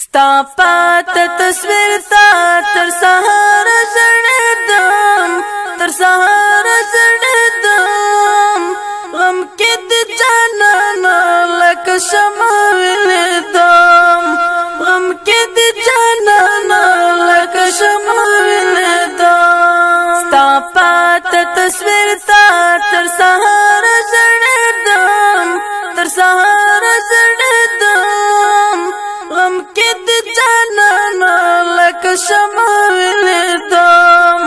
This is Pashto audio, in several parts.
ستا پات تصویر تا تر سهار زړېدم تر سهار زړېدم غم کې د جانانه لکه شمع ولیدم غم کې د جانانه لکه شمع ولیدم ستا پات تصویر تا تر سهار زړېدم تر سهار زړېدم غم کې د جانانه لکه شمع ولیدم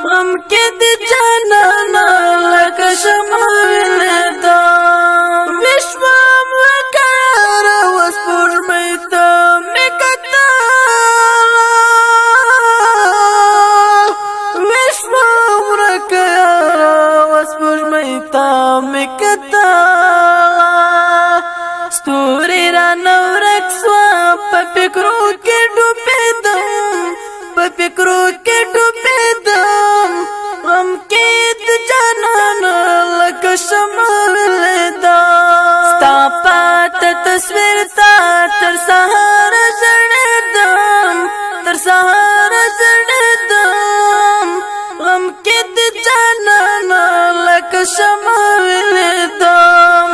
غم کې د جانانه لکه شمع ولیدم وشوم لکه یاره وسپوږمۍ ته مې کتل وشوم لکه یاره وسپوږمۍ ته مې کتل ستوري رانه ورک سوه په فکرو کې ډوبېدم په فکرو کې ډوبېدم غم کې د جانانه لکه شمع ولیدم ستا پاته تصویر تا تر سهار زړېدم تر سهار زړېدم غم کې د جانانه لکه شمع ولیدم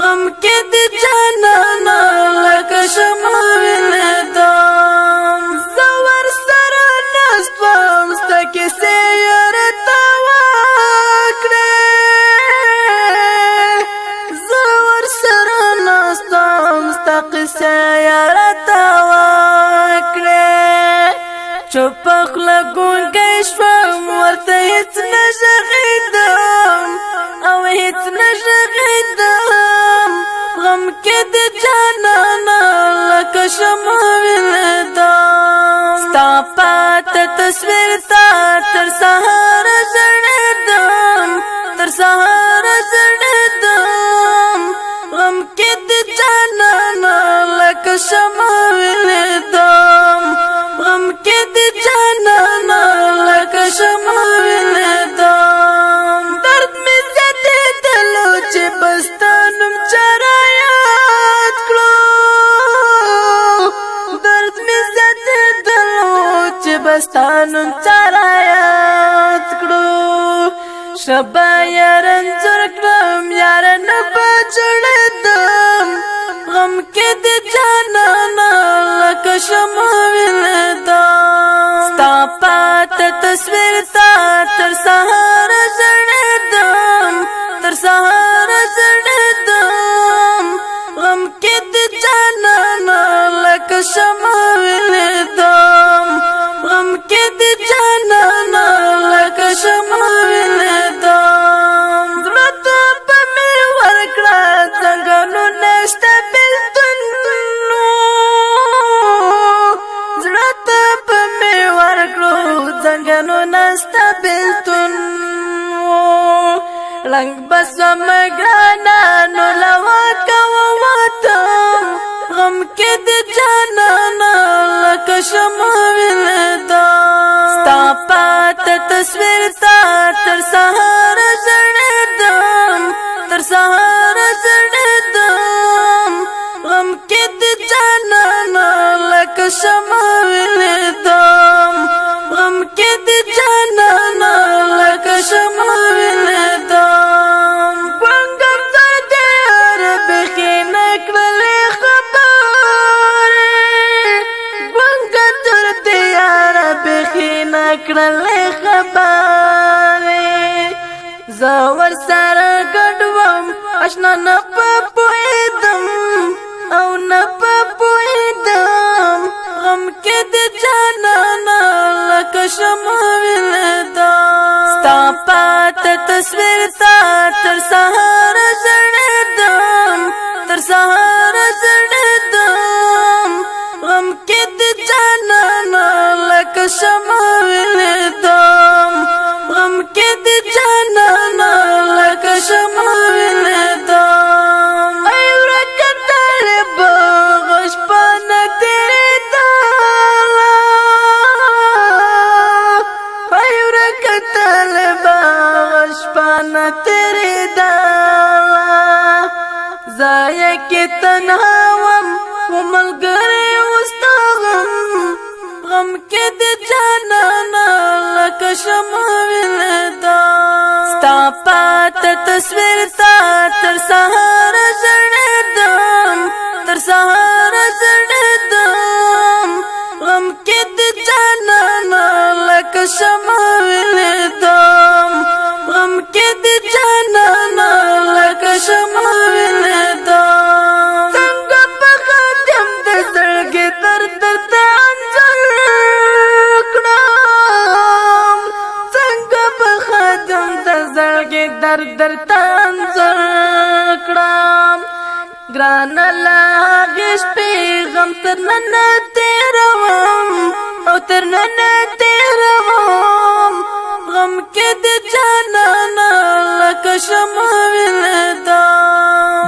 غم کې د جانانه لکه شمع ولیدم زه ورسره ناست وم ستا کیسې یې راته وکړې زه ورسره ناست وم ستا کیسې یې راته وکړې چوپه خوله ګونګی شوم ورته هېڅ نه غږېدم او هېڅ نه غږېدم غم کې د جانانه لکه شمع ولیدم ستا پاته تصویر تا تر سهار زړېدم تر سهار زړېدم غم کې د جانانه لکه شمع ولیدم غم کې د جانانه لکه شمع ولیدم درد مې زیاتېدلو چې بستا نوم چاره یاد کړو درد مې زیاتېدلو چې بستا نوم چاره یاد کړو شبه یې رنځور کړم یاره نه به جوړېدم غم کې د جانانه لکه شمع ولیدم ستا پاته تصویر تا تر سهار زړېدم تر سهار زړېدم غم کې د جانانه لکه شمع ولیدم غم کې د جانانه لکه شمع ولیدم زړه ته به مې ورکړه ځنګلونه شته بېلتونو زړه ته به مې ورکړو ځنګلونه شته بېلتونو رنګ بسم ګرانه نو لواکه ووتم غم کې د جانانه لکه شمع ولیدم ستا پاته تصویر تا تر سهار زړېدم تر سهار زړېدم غم کې د جانانه لکه شمع ولیدم غم کې د جانانه لکه شمع ولیدم ګونګم ته دې یاره بیخي نه کړلې خبرې ګونګه تر دې یاره بیخي نه کړلې خبرې زه ورسره ګډ وم اشنا نه په پوهېدم او نه په پوهېدم غم کې د جانانه لکه شمع ولیدم ستا پاته تصویر تا تر سهار زړېدم تر سهار زړېدم غم کې د جانانه لکه شمع ولیدم غم کې د جانانه لکه شمع ولیدم ای ورکه طالبه غشپانه تېرېدله ای ورکه طالبه غشپانه تېرېدله زه یې کې تنها وم و ملګری اوس تصویر تا تر سهار زړېدم تر سهار زړېدم غم کې د جانانه لکه شمع ولیدم غم کې د جانانه لکه شمع ولیدم څنګه په خاتم د زړګي درد ته انځور کړم څنګه په خاتم د زړګي درد ته انځور کړم ګران لاغش پیغام تر نن تیروم او تر نن تیروم غم کې د جانانه لکه شمع ولیدم.